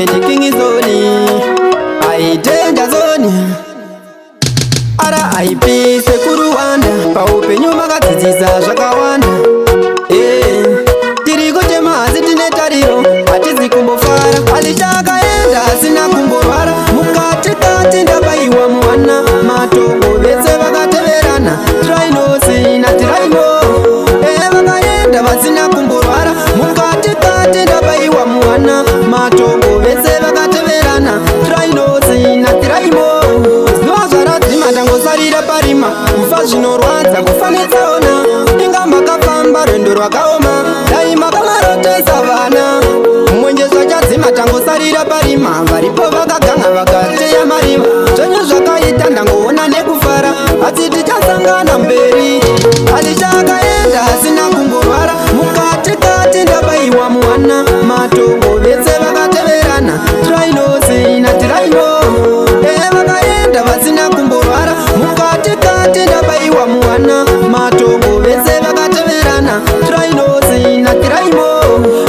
eni kingizoni aitenda zoni RIP sekuru wanda paupenyu makadzidzisa zvakawanda tiri kutema asi tine tariro hatizi kumbofara alichakaenda asina kumborwara mukati ndabayiwa muwana matongo vese vakateverana trainosi natiraimo vakaenda vasina kumborwara mukati ndabayiwa muwana matongo vese vakateverana trainosi natiraimo zuva zvaradzima ndangosarira parima kufa zvinorwadza kufanetsaona inga makafamba rwendo rwakaoma dai makamarotesa vana mwenje zvachadzima tangosarira parima varipo vakaganga vakateya mariva zvenyu zvakaita ndangoona nekufara asi tichasangana mberi alichakaenda asina kumborwara mukati ndabayiwa muwana matongo vese vakateverana trainosi natiraimo vakaenda vasina kumborwara mukati ndabayiwa muwana matongo vese vakateverana trainosi natiraimo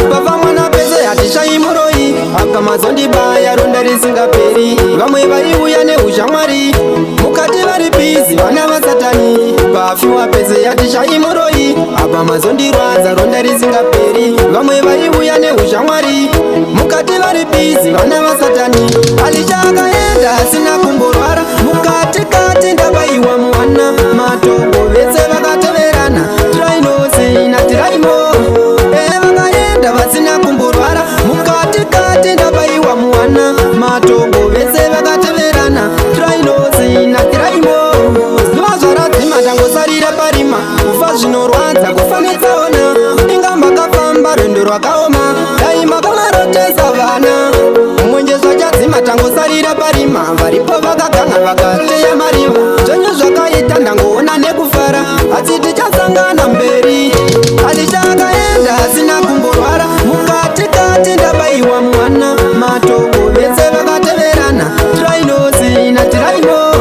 bava mwana pese hatishaimuroyi apa mazondibaya ronda risingaperi vamwe vaiuya neushamwari mukati vari bizi vana vasatani vafiwa pese hatishaimuroyi apa mazondirwadza ronda risingaperi vamwe vaiuya neushamwari mukati vari bizi vana vasatani alichakaenda asina kumborwara mukati ndabayiwa muwana matongo vese vakateverana trainosi natiraimo vakaenda vasina kumborwara mukati ndabayiwa muwana matongo vese vakateverana trainosi natiraimo zuva zvaradzima ndangosarira parima kufa zvinorwadza kufanetsaona inga makafamba rwendo rwakaoma dai makamarotesa vana mwenje zvachadzima tangosarira parima varipo vakaganga vakateya mariva zvenyu zvakaita ndangoona nekufara asi tichasangana mberi alichakaenda asina kumborwara mukati ndabayiwa muwana matongo vese vakateverana trainosi natiraimo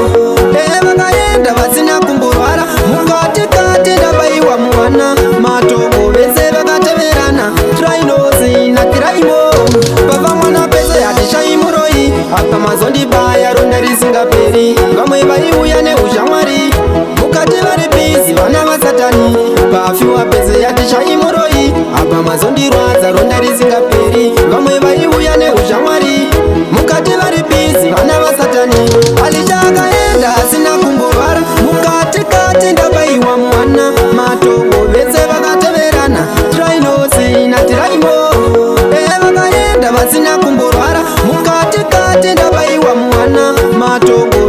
vakaenda vasina kumborwara mukati ndabayiwa muwana matongo vese vakateverana trainosi natiraimo bava mwana pese hatishaimuroyi apa mazondibaya ronda risingaperi vamwe vaiuya neushamwari mukati vari bizi vana vasatani vafiwa pese hatishaimuroyi apa mazondirwadza ronda risingaperi vamwe vaiuya neushamwari mukati vari bizi vana vasatani alichakaenda asina kumborwara mukati ndabayiwa muwana matongo vese vakateverana trainosi natiraimo vakaenda vasina kumborwara mukati ndabayiwa muwana matongo